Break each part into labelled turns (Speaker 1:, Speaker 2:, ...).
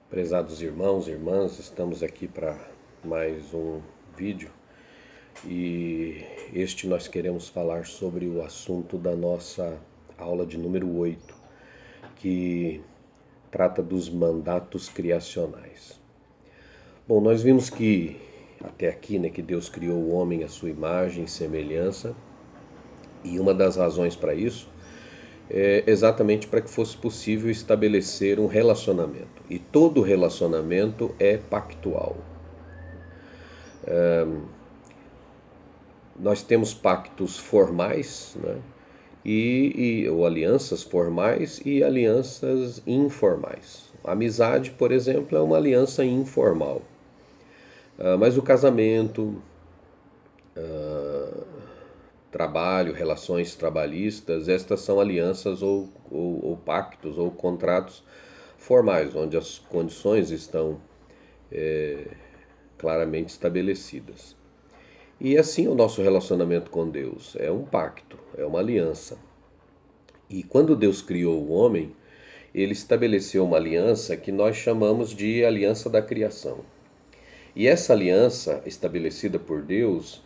Speaker 1: Prezados irmãos e irmãs, estamos aqui para mais um vídeo e nós queremos falar sobre o assunto da nossa aula de número 8, que trata dos mandatos criacionais. Bom, nós vimos que até aqui, que Deus criou o homem à sua imagem e semelhança, e uma das razões para isso é exatamente para que fosse possível estabelecer um relacionamento. E todo relacionamento é pactual. Nós temos pactos formais, ou alianças formais e alianças informais. A amizade, por exemplo, é uma aliança informal. Mas o casamento, trabalho, relações trabalhistas, estas são alianças ou pactos ou contratos formais, onde as condições estão claramente estabelecidas. E assim o nosso relacionamento com Deus é um pacto, é uma aliança. E quando Deus criou o homem, ele estabeleceu uma aliança que nós chamamos de aliança da criação. E essa aliança estabelecida por Deus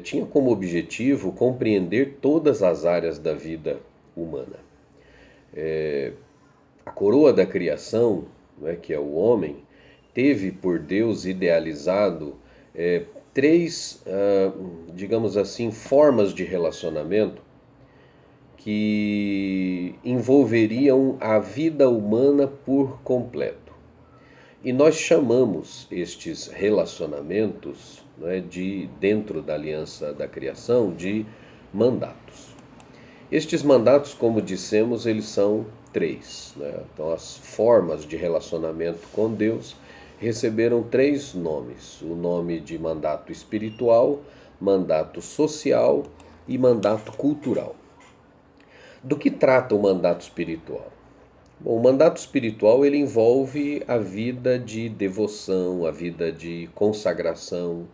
Speaker 1: tinha como objetivo compreender todas as áreas da vida humana. A coroa da criação, que é o homem, teve por Deus idealizado três, digamos assim, formas de relacionamento que envolveriam a vida humana por completo. E nós chamamos estes relacionamentos, dentro da aliança da criação, de mandatos. Estes mandatos, como dissemos, eles são três. Então, as formas de relacionamento com Deus receberam três nomes: o nome de mandato espiritual, mandato social e mandato cultural. Do que trata o mandato espiritual? Bom, o mandato espiritual ele envolve a vida de devoção, a vida de consagração,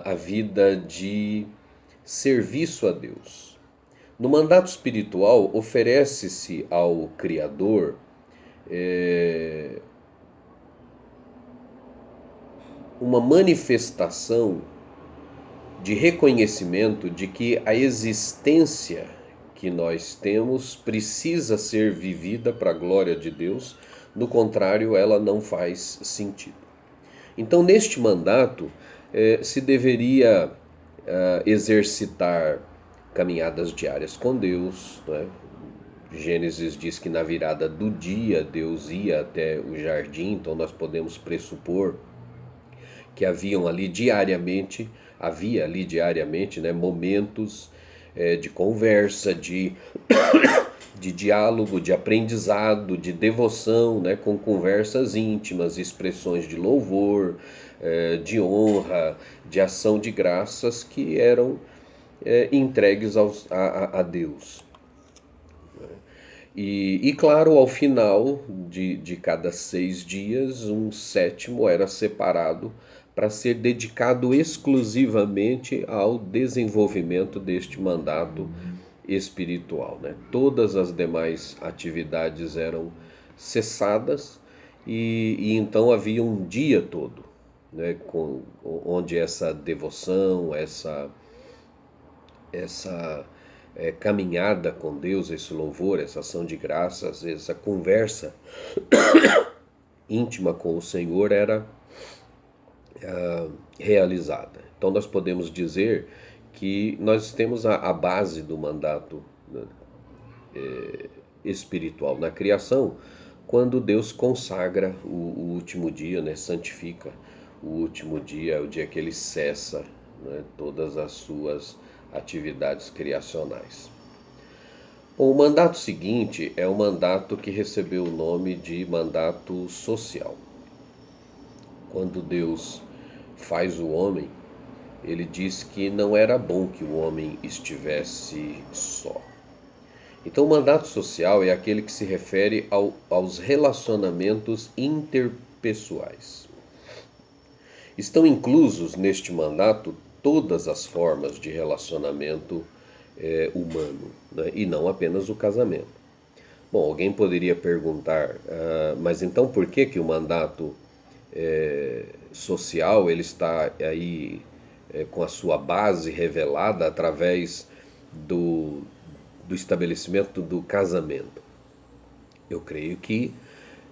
Speaker 1: a vida de serviço a Deus. No mandato espiritual, oferece-se ao Criador uma manifestação de reconhecimento de que a existência que nós temos precisa ser vivida para a glória de Deus, do contrário, ela não faz sentido. Então, neste mandato, se deveria exercitar caminhadas diárias com Deus. Gênesis diz que na virada do dia Deus ia até o jardim, então nós podemos pressupor que havia ali diariamente, momentos de conversa, de diálogo, de aprendizado, de devoção, com conversas íntimas, expressões de louvor, de honra, de ação de graças que eram entregues a Deus. E claro, ao final de cada 6 dias, um sétimo era separado para ser dedicado exclusivamente ao desenvolvimento deste mandato espiritual. Todas as demais atividades eram cessadas e então havia um dia todo, onde essa devoção, essa caminhada com Deus, esse louvor, essa ação de graças, essa conversa íntima com o Senhor era realizada. Então nós podemos dizer que nós temos a base do mandato espiritual na criação, quando Deus consagra o último dia, santifica o último dia, o dia que ele cessa todas as suas atividades criacionais. Bom, o mandato seguinte é o mandato que recebeu o nome de mandato social. Quando Deus faz o homem, ele diz que não era bom que o homem estivesse só. Então, o mandato social é aquele que se refere aos relacionamentos interpessoais. Estão inclusos neste mandato todas as formas de relacionamento humano, e não apenas o casamento. Bom, alguém poderia perguntar, mas então por que que o mandato social ele está aí com a sua base revelada através do, do estabelecimento do casamento? Eu creio que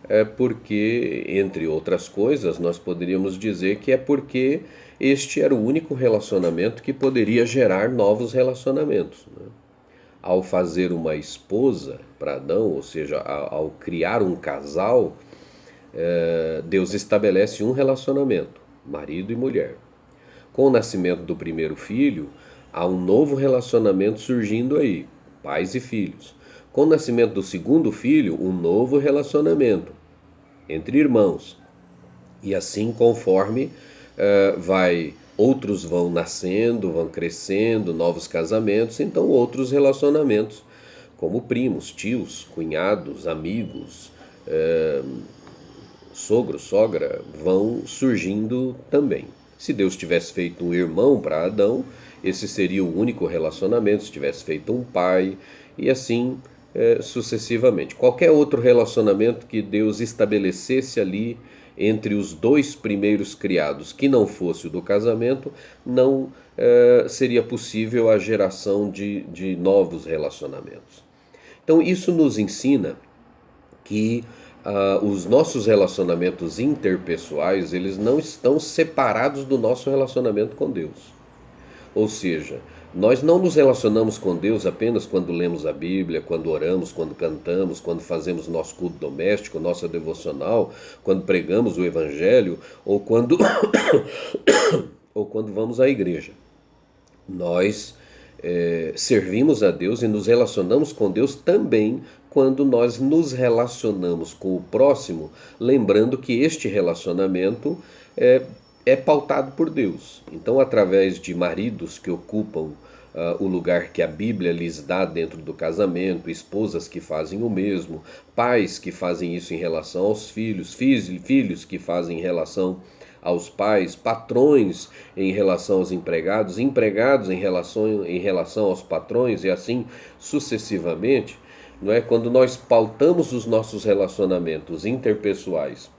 Speaker 1: é porque, entre outras coisas, nós poderíamos dizer que é porque este era o único relacionamento que poderia gerar novos relacionamentos, né? Ao fazer uma esposa para Adão, ou seja, ao criar um casal, Deus estabelece um relacionamento, marido e mulher. Com o nascimento do primeiro filho, há um novo relacionamento surgindo aí, pais e filhos. Com o nascimento do segundo filho, um novo relacionamento entre irmãos. E assim, conforme outros vão nascendo, vão crescendo, novos casamentos, então outros relacionamentos, como primos, tios, cunhados, amigos, sogro, sogra, vão surgindo também. Se Deus tivesse feito um irmão para Adão, esse seria o único relacionamento. Se tivesse feito um pai, e assim sucessivamente. Qualquer outro relacionamento que Deus estabelecesse ali entre os dois primeiros criados, que não fosse o do casamento, não seria possível a geração de novos relacionamentos. Então, isso nos ensina que os nossos relacionamentos interpessoais, eles não estão separados do nosso relacionamento com Deus. Ou seja, nós não nos relacionamos com Deus apenas quando lemos a Bíblia, quando oramos, quando cantamos, quando fazemos nosso culto doméstico, nossa devocional, quando pregamos o Evangelho ou quando, ou quando vamos à igreja. Nós servimos a Deus e nos relacionamos com Deus também quando nós nos relacionamos com o próximo, lembrando que este relacionamento é pautado por Deus. Então, através de maridos que ocupam o lugar que a Bíblia lhes dá dentro do casamento, esposas que fazem o mesmo, pais que fazem isso em relação aos filhos, filhos que fazem em relação aos pais, patrões em relação aos empregados, empregados em relação aos patrões e assim sucessivamente, não é? Quando nós pautamos os nossos relacionamentos interpessoais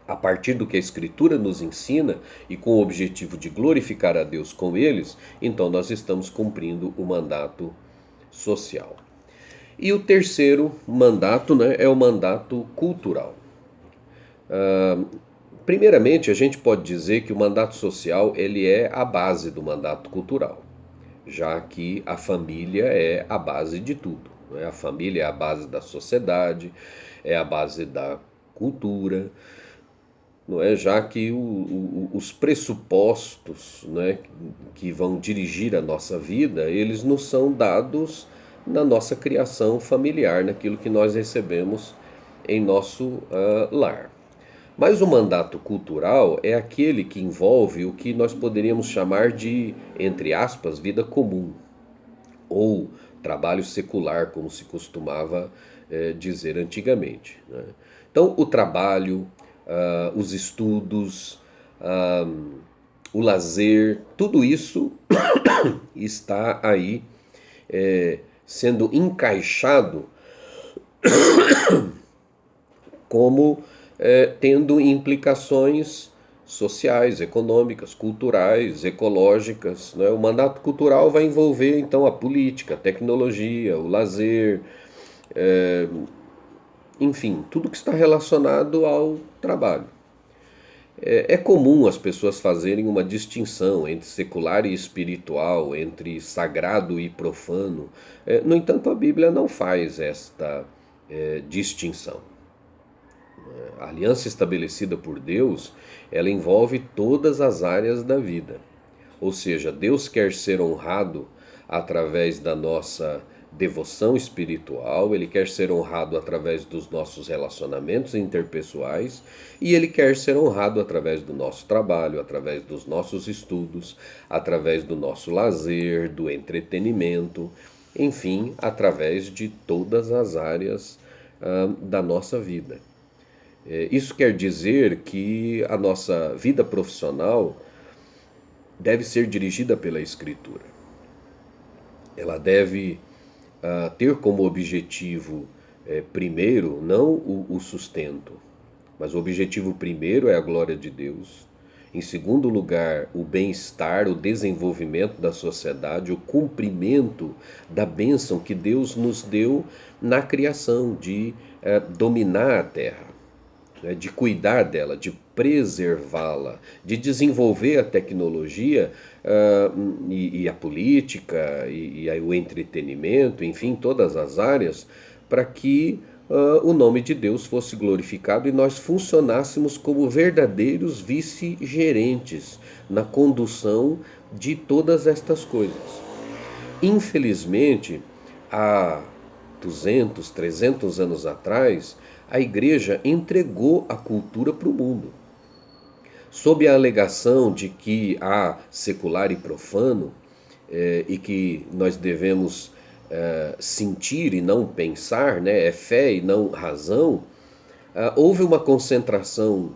Speaker 1: a partir do que a Escritura nos ensina e com o objetivo de glorificar a Deus com eles, então nós estamos cumprindo o mandato social. E o terceiro mandato, né, é o mandato cultural. Primeiramente, a gente pode dizer que o mandato social ele é a base do mandato cultural, já que a família é a base de tudo, né? A família é a base da sociedade, é a base da cultura, não é? Já que os pressupostos, né, que vão dirigir a nossa vida, eles nos são dados na nossa criação familiar, naquilo que nós recebemos em nosso lar. Mas o mandato cultural é aquele que envolve o que nós poderíamos chamar de, entre aspas, vida comum, ou trabalho secular, como se costumava dizer antigamente, né? Então, o trabalho, os estudos, o lazer, tudo isso está aí sendo encaixado como tendo implicações sociais, econômicas, culturais, ecológicas, né? O mandato cultural vai envolver então a política, a tecnologia, o lazer, enfim, tudo que está relacionado ao trabalho. É comum as pessoas fazerem uma distinção entre secular e espiritual, entre sagrado e profano. No entanto, a Bíblia não faz esta distinção. A aliança estabelecida por Deus, ela envolve todas as áreas da vida. Ou seja, Deus quer ser honrado através da nossa devoção espiritual, Ele quer ser honrado através dos nossos relacionamentos interpessoais e Ele quer ser honrado através do nosso trabalho, através dos nossos estudos, através do nosso lazer, do entretenimento, enfim, através de todas as áreas da nossa vida. Isso quer dizer que a nossa vida profissional deve ser dirigida pela Escritura. Ela deve ter como objetivo primeiro, não o sustento, mas o objetivo primeiro é a glória de Deus. Em segundo lugar, o bem-estar, o desenvolvimento da sociedade, o cumprimento da bênção que Deus nos deu na criação, de dominar a terra, né, de cuidar dela, de preservá-la, de desenvolver a tecnologia e a política e o entretenimento, enfim, todas as áreas, para que o nome de Deus fosse glorificado e nós funcionássemos como verdadeiros vice-gerentes na condução de todas estas coisas. Infelizmente, há 200, 300 anos atrás, a igreja entregou a cultura para o mundo, sob a alegação de que há secular e profano, e que nós devemos sentir e não pensar, né? É fé e não razão. Houve uma concentração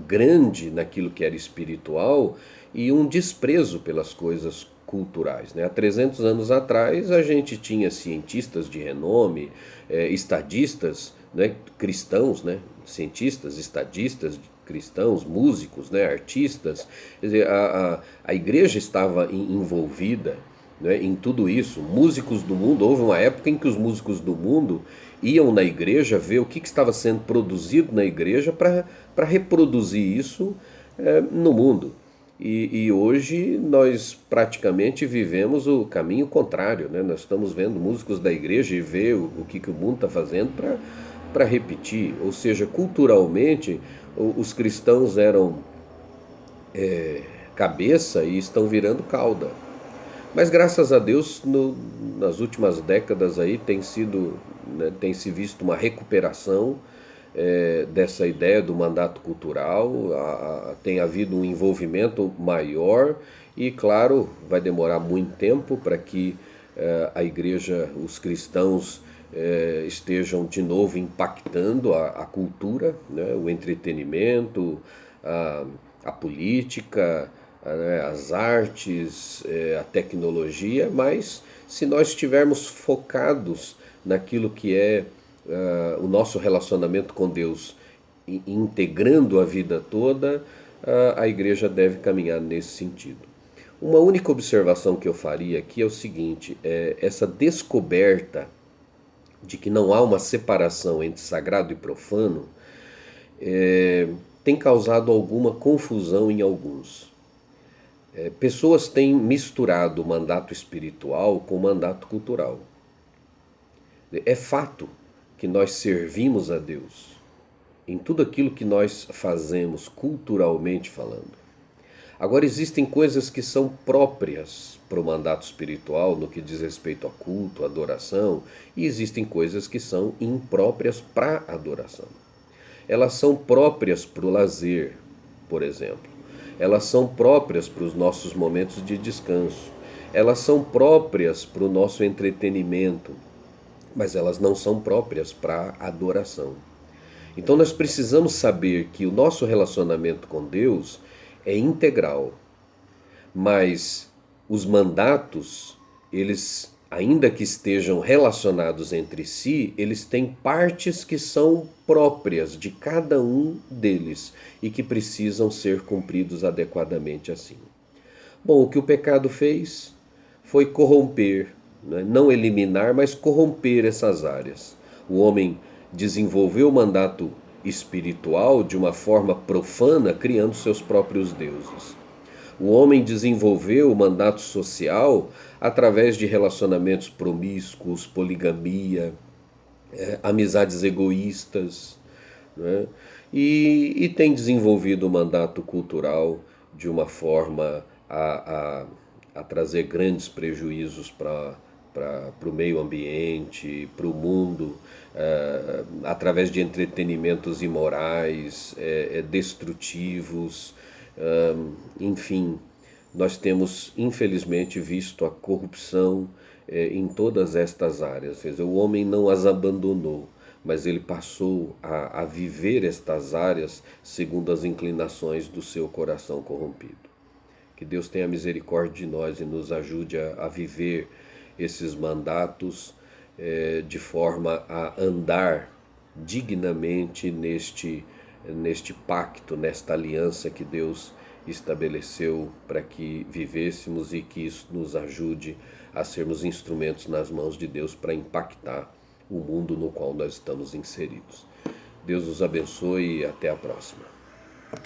Speaker 1: grande naquilo que era espiritual e um desprezo pelas coisas culturais, né? Há 300 anos atrás a gente tinha cientistas de renome, estadistas, né? Cristãos, né? Cientistas, estadistas, cristãos, músicos, né? Artistas. Quer dizer, a igreja estava envolvida, né, em tudo isso. Músicos do mundo, houve uma época em que os músicos do mundo iam na igreja ver o que estava sendo produzido na igreja para reproduzir isso no mundo. E hoje nós praticamente vivemos o caminho contrário, né? Nós estamos vendo músicos da igreja e ver o que o mundo está fazendo para repetir. Ou seja, culturalmente, os cristãos eram cabeça e estão virando cauda. Mas graças a Deus, nas últimas décadas aí tem tem se visto uma recuperação dessa ideia do mandato cultural, tem havido um envolvimento maior e, claro, vai demorar muito tempo para que a igreja, os cristãos estejam de novo impactando a cultura, né, o entretenimento, a política, as artes, a tecnologia, mas se nós estivermos focados naquilo que é o nosso relacionamento com Deus, integrando a vida toda, a igreja deve caminhar nesse sentido. Uma única observação que eu faria aqui é o seguinte: essa descoberta de que não há uma separação entre sagrado e profano tem causado alguma confusão em alguns. Pessoas têm misturado o mandato espiritual com o mandato cultural. É fato que nós servimos a Deus em tudo aquilo que nós fazemos culturalmente falando. Agora, existem coisas que são próprias para o mandato espiritual no que diz respeito a culto, adoração, e existem coisas que são impróprias para a adoração. Elas são próprias para o lazer, por exemplo. Elas são próprias para os nossos momentos de descanso. Elas são próprias para o nosso entretenimento, mas elas não são próprias para a adoração. Então nós precisamos saber que o nosso relacionamento com Deus é integral, mas os mandatos, eles, ainda que estejam relacionados entre si, eles têm partes que são próprias de cada um deles e que precisam ser cumpridos adequadamente assim. Bom, o que o pecado fez foi corromper, né? Não eliminar, mas corromper essas áreas. O homem desenvolveu o mandato espiritual de uma forma profana, criando seus próprios deuses. O homem desenvolveu o mandato social através de relacionamentos promíscuos, poligamia, amizades egoístas, né? E tem desenvolvido o mandato cultural de uma forma a trazer grandes prejuízos para o meio ambiente, para o mundo, através de entretenimentos imorais, destrutivos, enfim. Nós temos, infelizmente, visto a corrupção em todas estas áreas. Quer dizer, o homem não as abandonou, mas ele passou a viver estas áreas segundo as inclinações do seu coração corrompido. Que Deus tenha misericórdia de nós e nos ajude a viver esses mandatos de forma a andar dignamente neste pacto, nesta aliança que Deus estabeleceu para que vivêssemos e que isso nos ajude a sermos instrumentos nas mãos de Deus para impactar o mundo no qual nós estamos inseridos. Deus os abençoe e até a próxima.